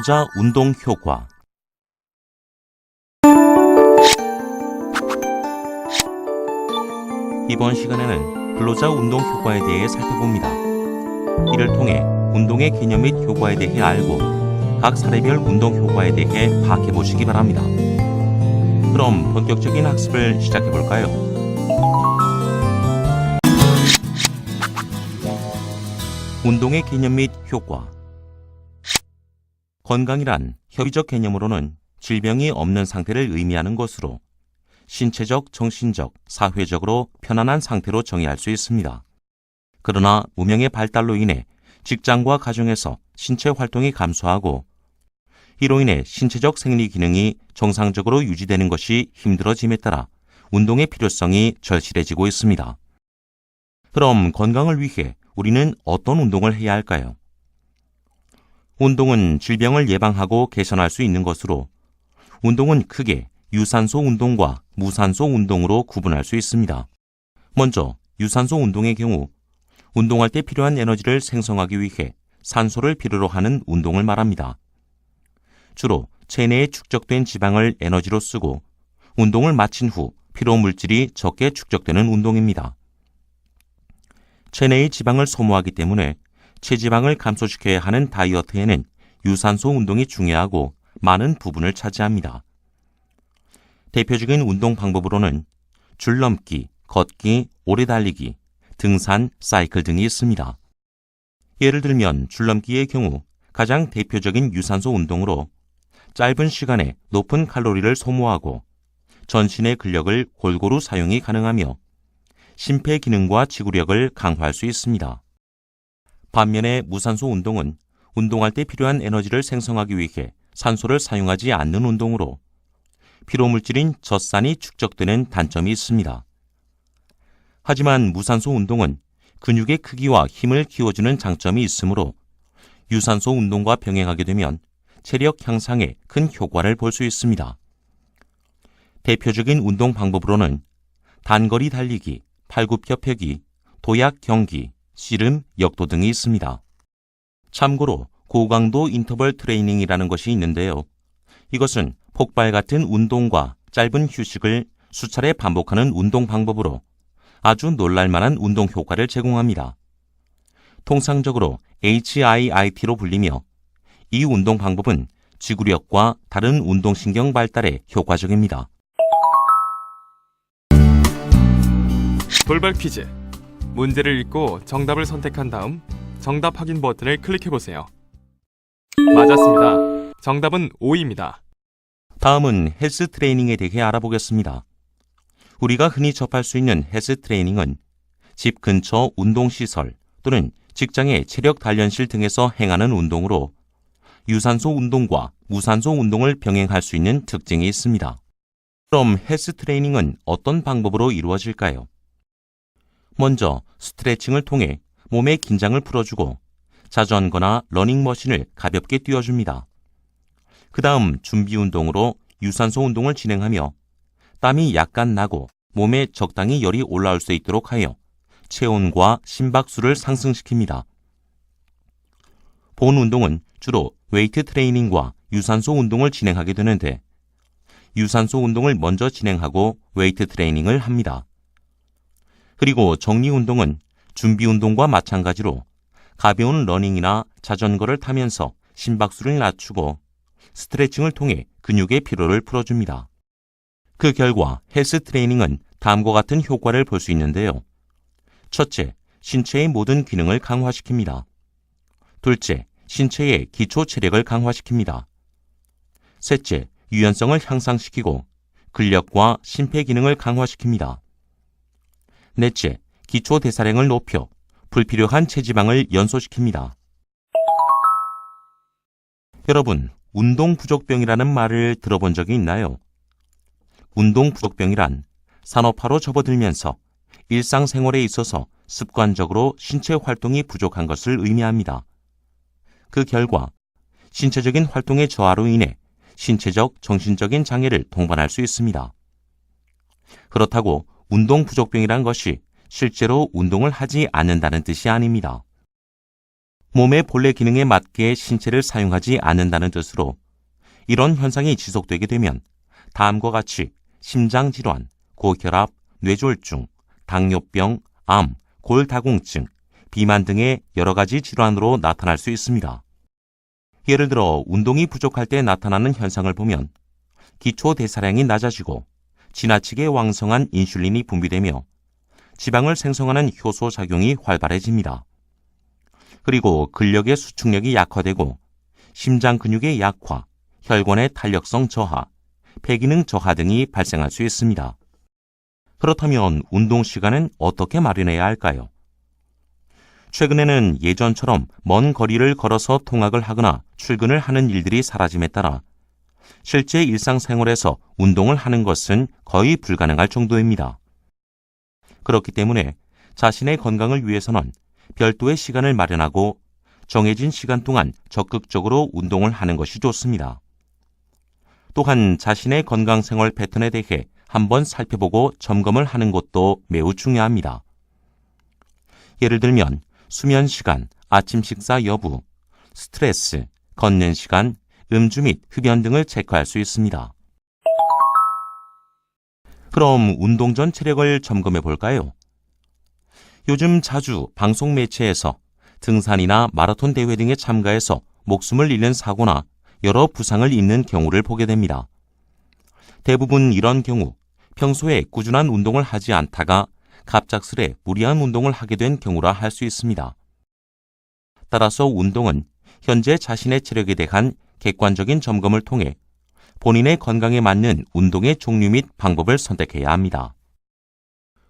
근로자 운동 효과. 이번 시간에는 근로자 운동 효과에 대해 살펴봅니다. 이를 통해 운동의 개념 및 효과에 대해 알고 각 사례별 운동 효과에 대해 파악해 보시기 바랍니다. 그럼 본격적인 학습을 시작해 볼까요? 운동의 개념 및 효과. 건강이란 협의적 개념으로는 질병이 없는 상태를 의미하는 것으로 신체적, 정신적, 사회적으로 편안한 상태로 정의할 수 있습니다. 그러나 문명의 발달로 인해 직장과 가정에서 신체 활동이 감소하고 이로 인해 신체적 생리 기능이 정상적으로 유지되는 것이 힘들어짐에 따라 운동의 필요성이 절실해지고 있습니다. 그럼 건강을 위해 우리는 어떤 운동을 해야 할까요? 운동은 질병을 예방하고 개선할 수 있는 것으로 운동은 크게 유산소 운동과 무산소 운동으로 구분할 수 있습니다. 먼저 유산소 운동의 경우 운동할 때 필요한 에너지를 생성하기 위해 산소를 필요로 하는 운동을 말합니다. 주로 체내에 축적된 지방을 에너지로 쓰고 운동을 마친 후 피로 물질이 적게 축적되는 운동입니다. 체내의 지방을 소모하기 때문에 체지방을 감소시켜야 하는 다이어트에는 유산소 운동이 중요하고 많은 부분을 차지합니다. 대표적인 운동 방법으로는 줄넘기, 걷기, 오래 달리기, 등산, 사이클 등이 있습니다. 예를 들면 줄넘기의 경우 가장 대표적인 유산소 운동으로 짧은 시간에 높은 칼로리를 소모하고 전신의 근력을 골고루 사용이 가능하며 심폐 기능과 지구력을 강화할 수 있습니다. 반면에 무산소 운동은 운동할 때 필요한 에너지를 생성하기 위해 산소를 사용하지 않는 운동으로 피로물질인 젖산이 축적되는 단점이 있습니다. 하지만 무산소 운동은 근육의 크기와 힘을 키워주는 장점이 있으므로 유산소 운동과 병행하게 되면 체력 향상에 큰 효과를 볼 수 있습니다. 대표적인 운동 방법으로는 단거리 달리기, 팔굽혀펴기, 도약 경기, 씨름, 역도 등이 있습니다. 참고로 고강도 인터벌 트레이닝이라는 것이 있는데요. 이것은 폭발 같은 운동과 짧은 휴식을 수차례 반복하는 운동 방법으로 아주 놀랄만한 운동 효과를 제공합니다. 통상적으로 HIIT로 불리며 이 운동 방법은 지구력과 다른 운동신경 발달에 효과적입니다. 돌발 퀴즈. 문제를 읽고 정답을 선택한 다음 정답 확인 버튼을 클릭해보세요. 맞았습니다. 정답은 O입니다. 다음은 헬스 트레이닝에 대해 알아보겠습니다. 우리가 흔히 접할 수 있는 헬스 트레이닝은 집 근처 운동시설 또는 직장의 체력 단련실 등에서 행하는 운동으로 유산소 운동과 무산소 운동을 병행할 수 있는 특징이 있습니다. 그럼 헬스 트레이닝은 어떤 방법으로 이루어질까요? 먼저 스트레칭을 통해 몸의 긴장을 풀어주고 자전거나 러닝머신을 가볍게 뛰어줍니다. 그 다음 준비 운동으로 유산소 운동을 진행하며 땀이 약간 나고 몸에 적당히 열이 올라올 수 있도록 하여 체온과 심박수를 상승시킵니다. 본 운동은 주로 웨이트 트레이닝과 유산소 운동을 진행하게 되는데 유산소 운동을 먼저 진행하고 웨이트 트레이닝을 합니다. 그리고 정리 운동은 준비 운동과 마찬가지로 가벼운 러닝이나 자전거를 타면서 심박수를 낮추고 스트레칭을 통해 근육의 피로를 풀어줍니다. 그 결과 헬스 트레이닝은 다음과 같은 효과를 볼 수 있는데요. 첫째, 신체의 모든 기능을 강화시킵니다. 둘째, 신체의 기초 체력을 강화시킵니다. 셋째, 유연성을 향상시키고 근력과 심폐 기능을 강화시킵니다. 넷째, 기초 대사량을 높여 불필요한 체지방을 연소시킵니다. 여러분, 운동 부족병이라는 말을 들어본 적이 있나요? 운동 부족병이란 산업화로 접어들면서 일상생활에 있어서 습관적으로 신체 활동이 부족한 것을 의미합니다. 그 결과 신체적인 활동의 저하로 인해 신체적, 정신적인 장애를 동반할 수 있습니다. 그렇다고 운동 부족병이란 것이 실제로 운동을 하지 않는다는 뜻이 아닙니다. 몸의 본래 기능에 맞게 신체를 사용하지 않는다는 뜻으로 이런 현상이 지속되게 되면 다음과 같이 심장질환, 고혈압, 뇌졸중, 당뇨병, 암, 골다공증, 비만 등의 여러 가지 질환으로 나타날 수 있습니다. 예를 들어 운동이 부족할 때 나타나는 현상을 보면 기초 대사량이 낮아지고 지나치게 왕성한 인슐린이 분비되며 지방을 생성하는 효소 작용이 활발해집니다. 그리고 근력의 수축력이 약화되고 심장 근육의 약화, 혈관의 탄력성 저하, 폐기능 저하 등이 발생할 수 있습니다. 그렇다면 운동 시간은 어떻게 마련해야 할까요? 최근에는 예전처럼 먼 거리를 걸어서 통학을 하거나 출근을 하는 일들이 사라짐에 따라 실제 일상생활에서 운동을 하는 것은 거의 불가능할 정도입니다. 그렇기 때문에 자신의 건강을 위해서는 별도의 시간을 마련하고 정해진 시간 동안 적극적으로 운동을 하는 것이 좋습니다. 또한 자신의 건강생활 패턴에 대해 한번 살펴보고 점검을 하는 것도 매우 중요합니다. 예를 들면 수면 시간, 아침 식사 여부, 스트레스, 걷는 시간, 음주 및 흡연 등을 체크할 수 있습니다. 그럼 운동 전 체력을 점검해 볼까요? 요즘 자주 방송 매체에서 등산이나 마라톤 대회 등에 참가해서 목숨을 잃는 사고나 여러 부상을 입는 경우를 보게 됩니다. 대부분 이런 경우 평소에 꾸준한 운동을 하지 않다가 갑작스레 무리한 운동을 하게 된 경우라 할 수 있습니다. 따라서 운동은 현재 자신의 체력에 대한 객관적인 점검을 통해 본인의 건강에 맞는 운동의 종류 및 방법을 선택해야 합니다.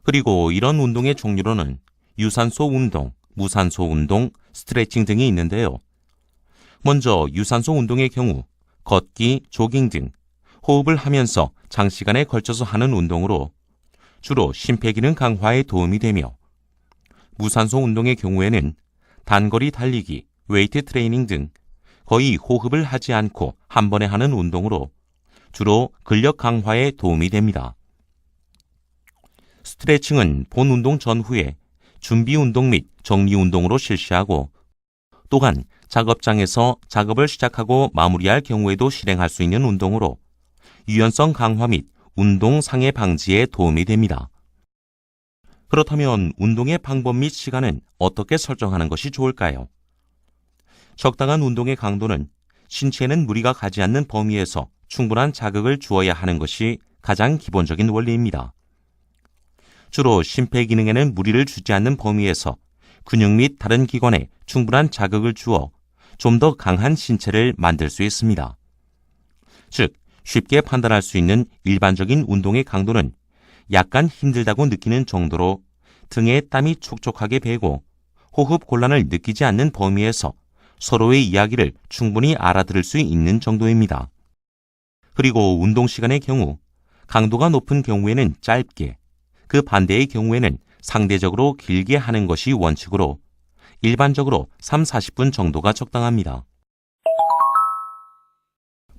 그리고 이런 운동의 종류로는 유산소 운동, 무산소 운동, 스트레칭 등이 있는데요. 먼저 유산소 운동의 경우 걷기, 조깅 등 호흡을 하면서 장시간에 걸쳐서 하는 운동으로 주로 심폐기능 강화에 도움이 되며 무산소 운동의 경우에는 단거리 달리기, 웨이트 트레이닝 등 거의 호흡을 하지 않고 한 번에 하는 운동으로 주로 근력 강화에 도움이 됩니다. 스트레칭은 본 운동 전후에 준비 운동 및 정리 운동으로 실시하고 또한 작업장에서 작업을 시작하고 마무리할 경우에도 실행할 수 있는 운동으로 유연성 강화 및 운동 상해 방지에 도움이 됩니다. 그렇다면 운동의 방법 및 시간은 어떻게 설정하는 것이 좋을까요? 적당한 운동의 강도는 신체에는 무리가 가지 않는 범위에서 충분한 자극을 주어야 하는 것이 가장 기본적인 원리입니다. 주로 심폐기능에는 무리를 주지 않는 범위에서 근육 및 다른 기관에 충분한 자극을 주어 좀 더 강한 신체를 만들 수 있습니다. 즉, 쉽게 판단할 수 있는 일반적인 운동의 강도는 약간 힘들다고 느끼는 정도로 등에 땀이 촉촉하게 배고 호흡 곤란을 느끼지 않는 범위에서 서로의 이야기를 충분히 알아들을 수 있는 정도입니다. 그리고 운동 시간의 경우 강도가 높은 경우에는 짧게, 그 반대의 경우에는 상대적으로 길게 하는 것이 원칙으로 일반적으로 3-40분 정도가 적당합니다.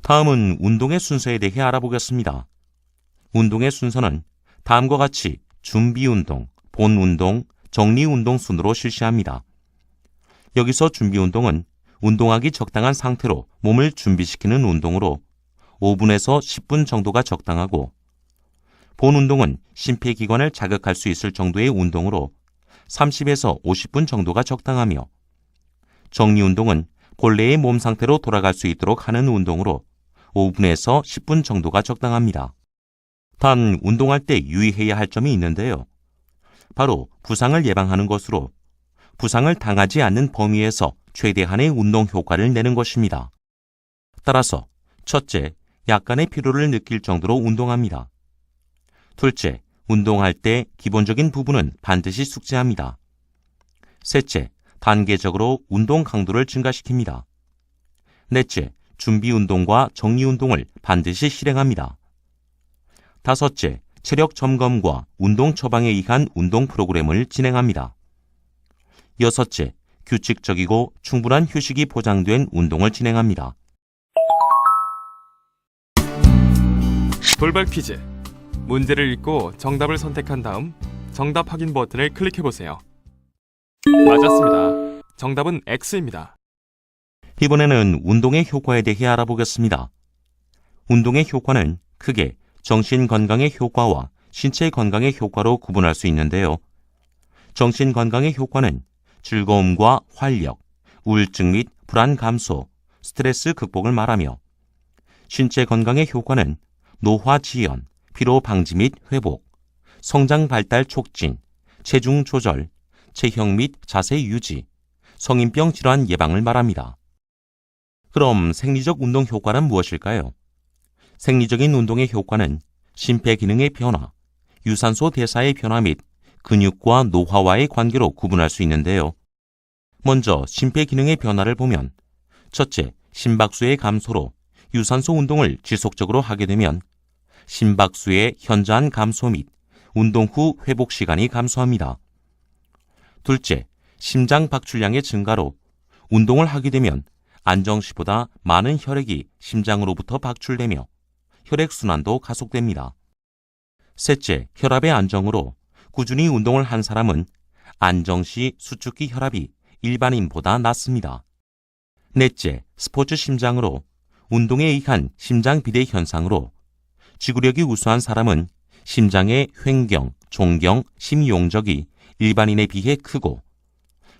다음은 운동의 순서에 대해 알아보겠습니다. 운동의 순서는 다음과 같이 준비 운동, 본 운동, 정리 운동 순으로 실시합니다. 여기서 준비 운동은 운동하기 적당한 상태로 몸을 준비시키는 운동으로 5분에서 10분 정도가 적당하고 본 운동은 심폐기관을 자극할 수 있을 정도의 운동으로 30에서 50분 정도가 적당하며 정리 운동은 본래의 몸 상태로 돌아갈 수 있도록 하는 운동으로 5분에서 10분 정도가 적당합니다. 단 운동할 때 유의해야 할 점이 있는데요. 바로 부상을 예방하는 것으로 부상을 당하지 않는 범위에서 최대한의 운동 효과를 내는 것입니다. 따라서 첫째, 약간의 피로를 느낄 정도로 운동합니다. 둘째, 운동할 때 기본적인 부분은 반드시 숙지합니다. 셋째, 단계적으로 운동 강도를 증가시킵니다. 넷째, 준비 운동과 정리 운동을 반드시 실행합니다. 다섯째, 체력 점검과 운동 처방에 의한 운동 프로그램을 진행합니다. 여섯째, 규칙적이고 충분한 휴식이 보장된 운동을 진행합니다. 돌발 퀴즈. 문제를 읽고 정답을 선택한 다음 정답 확인 버튼을 클릭해보세요. 맞았습니다. 정답은 X입니다. 이번에는 운동의 효과에 대해 알아보겠습니다. 운동의 효과는 크게 정신 건강의 효과와 신체 건강의 효과로 구분할 수 있는데요. 정신 건강의 효과는 즐거움과 활력, 우울증 및 불안 감소, 스트레스 극복을 말하며, 신체 건강의 효과는 노화 지연, 피로 방지 및 회복, 성장 발달 촉진, 체중 조절, 체형 및 자세 유지, 성인병 질환 예방을 말합니다. 그럼 생리적 운동 효과는 무엇일까요? 생리적인 운동의 효과는 심폐기능의 변화, 유산소 대사의 변화 및 근육과 노화와의 관계로 구분할 수 있는데요. 먼저 심폐기능의 변화를 보면, 첫째, 심박수의 감소로 유산소 운동을 지속적으로 하게 되면 심박수의 현저한 감소 및 운동 후 회복 시간이 감소합니다. 둘째, 심장 박출량의 증가로 운동을 하게 되면 안정시보다 많은 혈액이 심장으로부터 박출되며 혈액순환도 가속됩니다. 셋째, 혈압의 안정으로 꾸준히 운동을 한 사람은 안정시 수축기 혈압이 일반인보다 낮습니다. 넷째, 스포츠 심장으로 운동에 의한 심장 비대 현상으로 지구력이 우수한 사람은 심장의 횡경, 종경, 심용적이 일반인에 비해 크고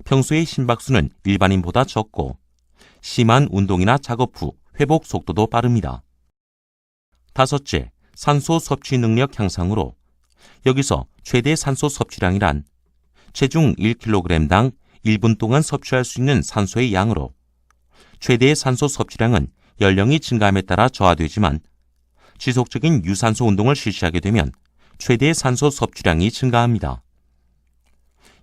평소의 심박수는 일반인보다 적고 심한 운동이나 작업 후 회복 속도도 빠릅니다. 다섯째, 산소 섭취 능력 향상으로 여기서 최대 산소 섭취량이란 체중 1kg당 1분 동안 섭취할 수 있는 산소의 양으로 최대의 산소 섭취량은 연령이 증가함에 따라 저하되지만 지속적인 유산소 운동을 실시하게 되면 최대의 산소 섭취량이 증가합니다.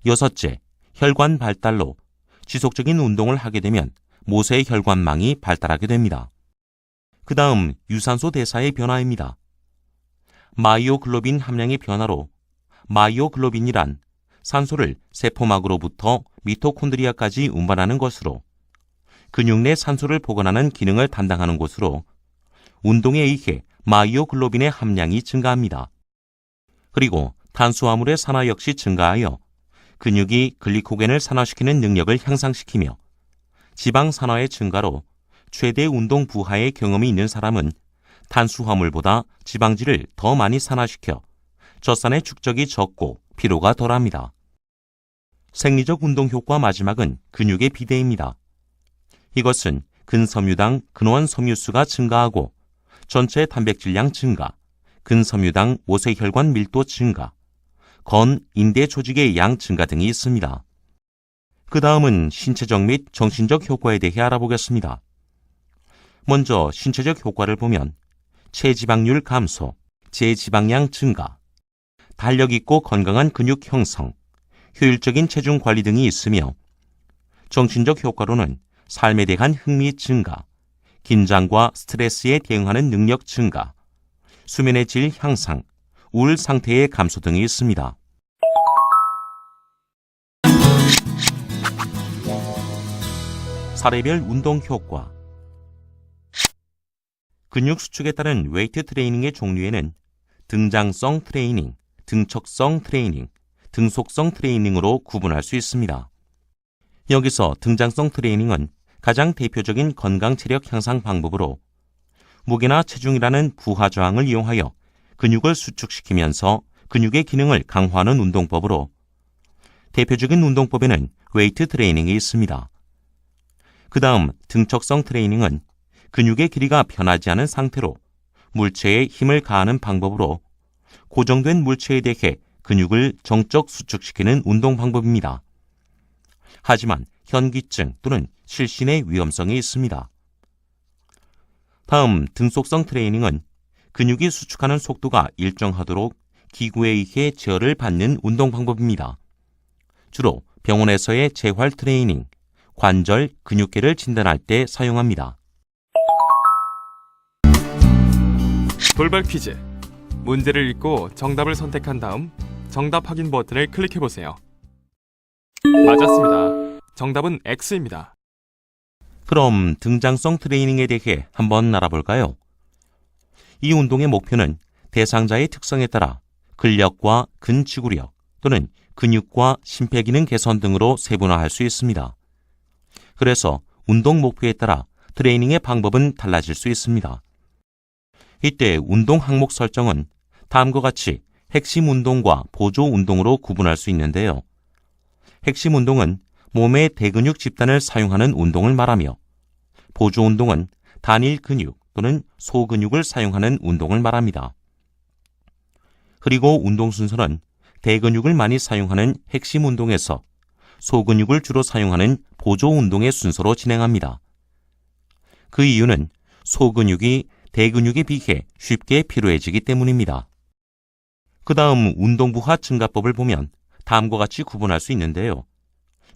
여섯째, 혈관 발달로 지속적인 운동을 하게 되면 모세의 혈관망이 발달하게 됩니다. 그 다음 유산소 대사의 변화입니다. 마이오글로빈 함량의 변화로 마이오글로빈이란 산소를 세포막으로부터 미토콘드리아까지 운반하는 것으로 근육 내 산소를 보관하는 기능을 담당하는 곳으로 운동에 의해 마이오글로빈의 함량이 증가합니다. 그리고 탄수화물의 산화 역시 증가하여 근육이 글리코겐을 산화시키는 능력을 향상시키며 지방 산화의 증가로 최대 운동 부하의 경험이 있는 사람은 탄수화물보다 지방질을 더 많이 산화시켜 젖산의 축적이 적고 피로가 덜합니다. 생리적 운동 효과 마지막은 근육의 비대입니다. 이것은 근섬유당 근원 섬유수가 증가하고 전체 단백질량 증가, 근섬유당 모세혈관 밀도 증가, 인대 조직의 양 증가 등이 있습니다. 그 다음은 신체적 및 정신적 효과에 대해 알아보겠습니다. 먼저 신체적 효과를 보면 체지방률 감소, 제지방량 증가, 달력 있고 건강한 근육 형성, 효율적인 체중 관리 등이 있으며 정신적 효과로는 삶에 대한 흥미 증가, 긴장과 스트레스에 대응하는 능력 증가, 수면의 질 향상, 우울 상태의 감소 등이 있습니다. 사례별 운동 효과. 근육 수축에 따른 웨이트 트레이닝의 종류에는 등장성 트레이닝, 등척성 트레이닝, 등속성 트레이닝으로 구분할 수 있습니다. 여기서 등장성 트레이닝은 가장 대표적인 건강 체력 향상 방법으로 무게나 체중이라는 부하 저항을 이용하여 근육을 수축시키면서 근육의 기능을 강화하는 운동법으로 대표적인 운동법에는 웨이트 트레이닝이 있습니다. 그 다음 등척성 트레이닝은 근육의 길이가 변하지 않은 상태로 물체에 힘을 가하는 방법으로 고정된 물체에 대해 근육을 정적 수축시키는 운동 방법입니다. 하지만 현기증 또는 실신의 위험성이 있습니다. 다음 등속성 트레이닝은 근육이 수축하는 속도가 일정하도록 기구에 의해 제어를 받는 운동 방법입니다. 주로 병원에서의 재활 트레이닝, 관절, 근육계를 진단할 때 사용합니다. 돌발 퀴즈. 문제를 읽고 정답을 선택한 다음 정답 확인 버튼을 클릭해보세요. 맞았습니다. 정답은 X입니다. 그럼 등장성 트레이닝에 대해 한번 알아볼까요? 이 운동의 목표는 대상자의 특성에 따라 근력과 근지구력 또는 근육과 심폐기능 개선 등으로 세분화할 수 있습니다. 그래서 운동 목표에 따라 트레이닝의 방법은 달라질 수 있습니다. 이때 운동 항목 설정은 다음과 같이 핵심 운동과 보조 운동으로 구분할 수 있는데요. 핵심 운동은 몸의 대근육 집단을 사용하는 운동을 말하며 보조 운동은 단일 근육 또는 소근육을 사용하는 운동을 말합니다. 그리고 운동 순서는 대근육을 많이 사용하는 핵심 운동에서 소근육을 주로 사용하는 보조 운동의 순서로 진행합니다. 그 이유는 소근육이 대근육에 비해 쉽게 피로해지기 때문입니다. 그 다음 운동부하 증가법을 보면 다음과 같이 구분할 수 있는데요.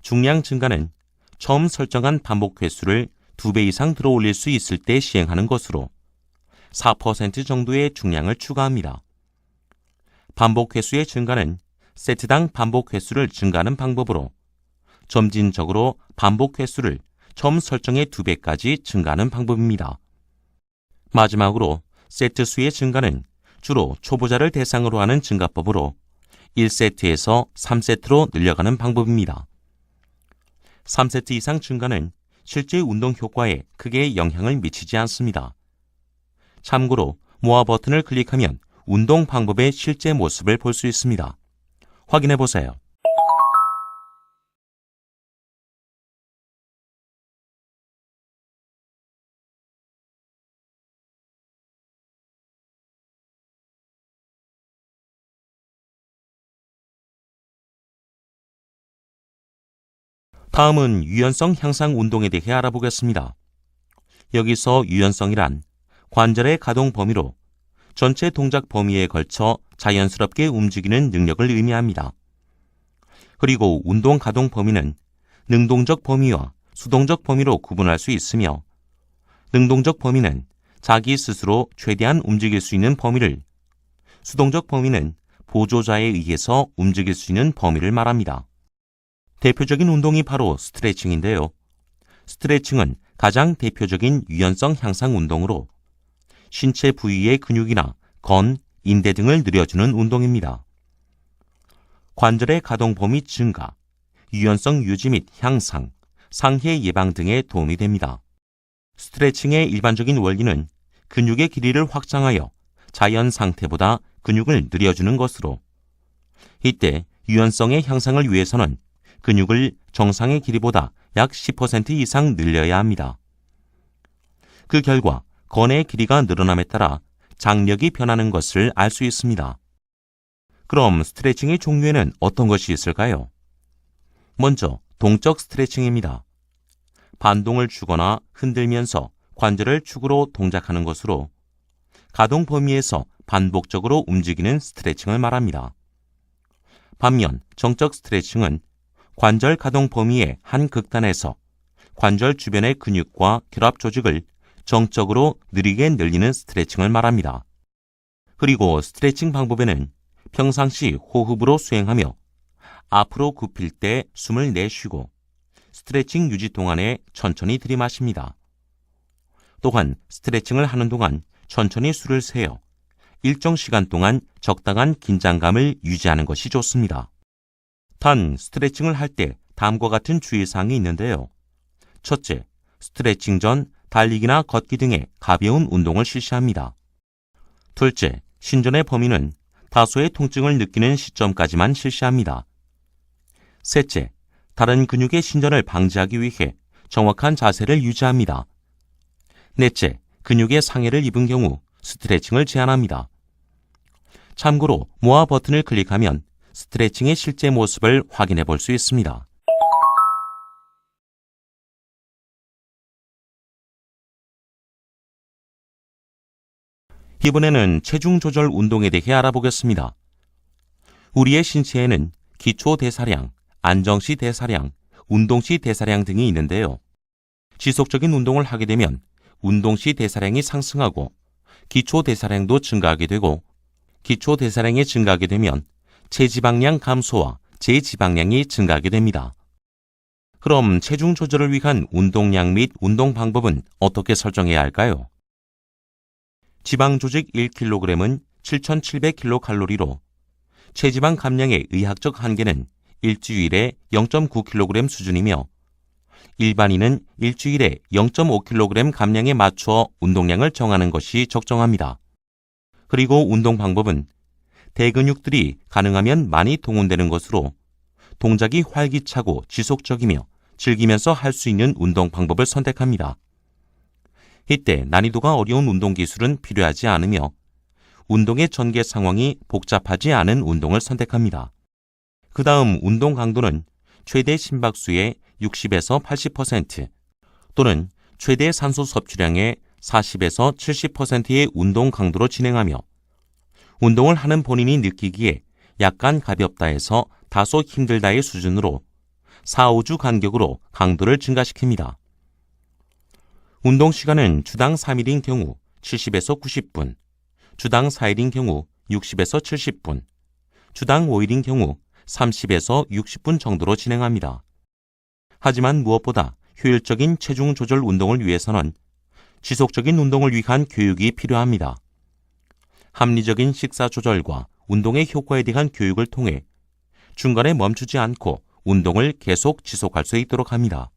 중량 증가는 처음 설정한 반복 횟수를 2배 이상 들어올릴 수 있을 때 시행하는 것으로 4% 정도의 중량을 추가합니다. 반복 횟수의 증가는 세트당 반복 횟수를 증가하는 방법으로 점진적으로 반복 횟수를 처음 설정의 2배까지 증가하는 방법입니다. 마지막으로 세트 수의 증가는 주로 초보자를 대상으로 하는 증가법으로 1세트에서 3세트로 늘려가는 방법입니다. 3세트 이상 증가는 실제 운동 효과에 크게 영향을 미치지 않습니다. 참고로 모아 버튼을 클릭하면 운동 방법의 실제 모습을 볼 수 있습니다. 확인해 보세요. 다음은 유연성 향상 운동에 대해 알아보겠습니다. 여기서 유연성이란 관절의 가동 범위로 전체 동작 범위에 걸쳐 자연스럽게 움직이는 능력을 의미합니다. 그리고 운동 가동 범위는 능동적 범위와 수동적 범위로 구분할 수 있으며 능동적 범위는 자기 스스로 최대한 움직일 수 있는 범위를, 수동적 범위는 보조자에 의해서 움직일 수 있는 범위를 말합니다. 대표적인 운동이 바로 스트레칭인데요. 스트레칭은 가장 대표적인 유연성 향상 운동으로 신체 부위의 근육이나 건, 인대 등을 늘려주는 운동입니다. 관절의 가동 범위 증가, 유연성 유지 및 향상, 상해 예방 등에 도움이 됩니다. 스트레칭의 일반적인 원리는 근육의 길이를 확장하여 자연 상태보다 근육을 늘려주는 것으로, 이때 유연성의 향상을 위해서는 근육을 정상의 길이보다 약 10% 이상 늘려야 합니다. 그 결과 건의 길이가 늘어남에 따라 장력이 변하는 것을 알 수 있습니다. 그럼 스트레칭의 종류에는 어떤 것이 있을까요? 먼저 동적 스트레칭입니다. 반동을 주거나 흔들면서 관절을 축으로 동작하는 것으로 가동 범위에서 반복적으로 움직이는 스트레칭을 말합니다. 반면 정적 스트레칭은 관절 가동 범위의 한 극단에서 관절 주변의 근육과 결합 조직을 정적으로 느리게 늘리는 스트레칭을 말합니다. 그리고 스트레칭 방법에는 평상시 호흡으로 수행하며 앞으로 굽힐 때 숨을 내쉬고 스트레칭 유지 동안에 천천히 들이마십니다. 또한 스트레칭을 하는 동안 천천히 숨을 세어 일정 시간 동안 적당한 긴장감을 유지하는 것이 좋습니다. 단, 스트레칭을 할 때 다음과 같은 주의사항이 있는데요. 첫째, 스트레칭 전 달리기나 걷기 등의 가벼운 운동을 실시합니다. 둘째, 신전의 범위는 다소의 통증을 느끼는 시점까지만 실시합니다. 셋째, 다른 근육의 신전을 방지하기 위해 정확한 자세를 유지합니다. 넷째, 근육의 상해를 입은 경우 스트레칭을 제한합니다. 참고로 모아 버튼을 클릭하면 스트레칭의 실제 모습을 확인해 볼 수 있습니다. 이번에는 체중 조절 운동에 대해 알아보겠습니다. 우리의 신체에는 기초 대사량, 안정시 대사량, 운동시 대사량 등이 있는데요. 지속적인 운동을 하게 되면 운동시 대사량이 상승하고 기초 대사량도 증가하게 되고 기초 대사량이 증가하게 되면 체지방량 감소와 제지방량이 증가하게 됩니다. 그럼 체중 조절을 위한 운동량 및 운동 방법은 어떻게 설정해야 할까요? 지방 조직 1kg은 7,700kcal로, 체지방 감량의 의학적 한계는 일주일에 0.9kg 수준이며 일반인은 일주일에 0.5kg 감량에 맞춰 운동량을 정하는 것이 적정합니다. 그리고 운동 방법은 대근육들이 가능하면 많이 동원되는 것으로 동작이 활기차고 지속적이며 즐기면서 할 수 있는 운동 방법을 선택합니다. 이때 난이도가 어려운 운동 기술은 필요하지 않으며 운동의 전개 상황이 복잡하지 않은 운동을 선택합니다. 그 다음 운동 강도는 최대 심박수의 60에서 80% 또는 최대 산소 섭취량의 40에서 70%의 운동 강도로 진행하며 운동을 하는 본인이 느끼기에 약간 가볍다 해서 다소 힘들다의 수준으로 4, 5주 간격으로 강도를 증가시킵니다. 운동 시간은 주당 3일인 경우 70에서 90분, 주당 4일인 경우 60에서 70분, 주당 5일인 경우 30에서 60분 정도로 진행합니다. 하지만 무엇보다 효율적인 체중 조절 운동을 위해서는 지속적인 운동을 위한 교육이 필요합니다. 합리적인 식사 조절과 운동의 효과에 대한 교육을 통해 중간에 멈추지 않고 운동을 계속 지속할 수 있도록 합니다.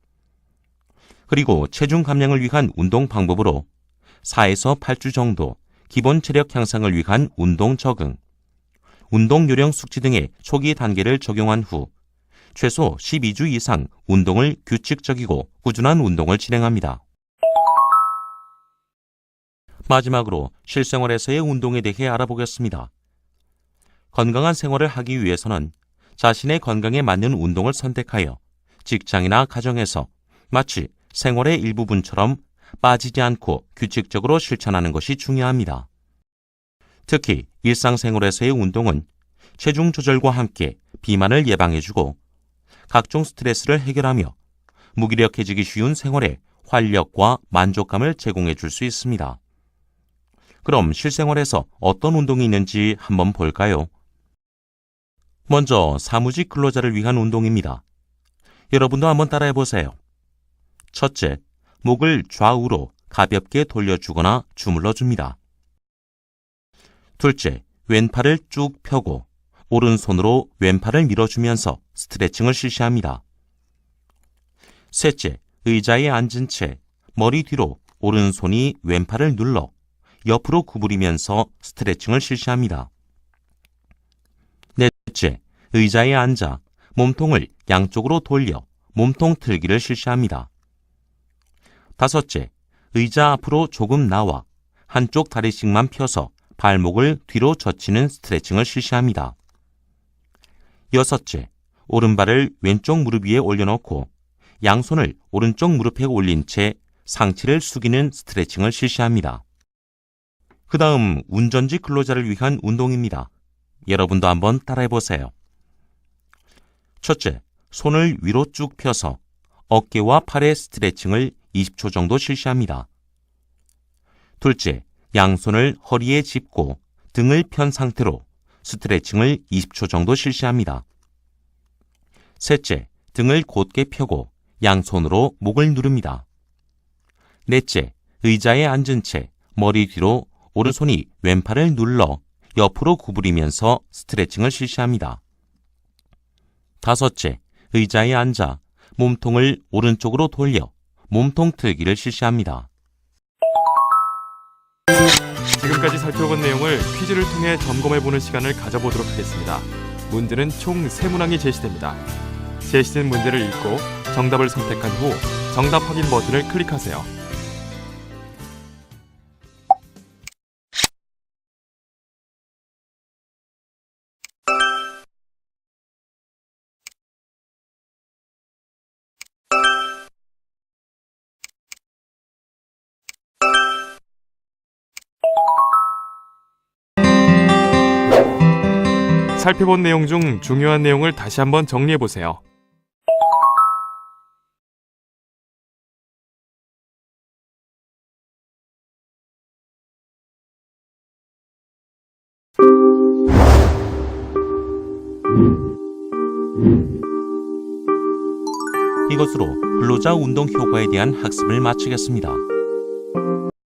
그리고 체중 감량을 위한 운동 방법으로 4에서 8주 정도 기본 체력 향상을 위한 운동 적응, 운동 요령 숙지 등의 초기 단계를 적용한 후 최소 12주 이상 운동을 규칙적이고 꾸준한 운동을 진행합니다. 마지막으로 실생활에서의 운동에 대해 알아보겠습니다. 건강한 생활을 하기 위해서는 자신의 건강에 맞는 운동을 선택하여 직장이나 가정에서 마치 생활의 일부분처럼 빠지지 않고 규칙적으로 실천하는 것이 중요합니다. 특히 일상생활에서의 운동은 체중 조절과 함께 비만을 예방해주고 각종 스트레스를 해결하며 무기력해지기 쉬운 생활에 활력과 만족감을 제공해 줄 수 있습니다. 그럼 실생활에서 어떤 운동이 있는지 한번 볼까요? 먼저 사무직 근로자를 위한 운동입니다. 여러분도 한번 따라해 보세요. 첫째, 목을 좌우로 가볍게 돌려주거나 주물러 줍니다. 둘째, 왼팔을 쭉 펴고 오른손으로 왼팔을 밀어주면서 스트레칭을 실시합니다. 셋째, 의자에 앉은 채 머리 뒤로 오른손이 왼팔을 눌러 옆으로 구부리면서 스트레칭을 실시합니다. 넷째, 의자에 앉아 몸통을 양쪽으로 돌려 몸통 틀기를 실시합니다. 다섯째, 의자 앞으로 조금 나와 한쪽 다리씩만 펴서 발목을 뒤로 젖히는 스트레칭을 실시합니다. 여섯째, 오른발을 왼쪽 무릎 위에 올려놓고 양손을 오른쪽 무릎에 올린 채 상체를 숙이는 스트레칭을 실시합니다. 그 다음 운전직 근로자를 위한 운동입니다. 여러분도 한번 따라해보세요. 첫째, 손을 위로 쭉 펴서 어깨와 팔의 스트레칭을 20초 정도 실시합니다. 둘째, 양손을 허리에 짚고 등을 편 상태로 스트레칭을 20초 정도 실시합니다. 셋째, 등을 곧게 펴고 양손으로 목을 누릅니다. 넷째, 의자에 앉은 채 머리 뒤로 오른손이 왼팔을 눌러 옆으로 구부리면서 스트레칭을 실시합니다. 다섯째, 의자에 앉아 몸통을 오른쪽으로 돌려 몸통 틀기를 실시합니다. 지금까지 살펴본 내용을 퀴즈를 통해 점검해보는 시간을 가져보도록 하겠습니다. 문제는 총 3문항이 제시됩니다. 제시된 문제를 읽고 정답을 선택한 후 정답 확인 버튼을 클릭하세요. 살펴본 내용 중 중요한 내용을 다시 한번 정리해보세요. 이것으로 근로자 운동 효과에 대한 학습을 마치겠습니다.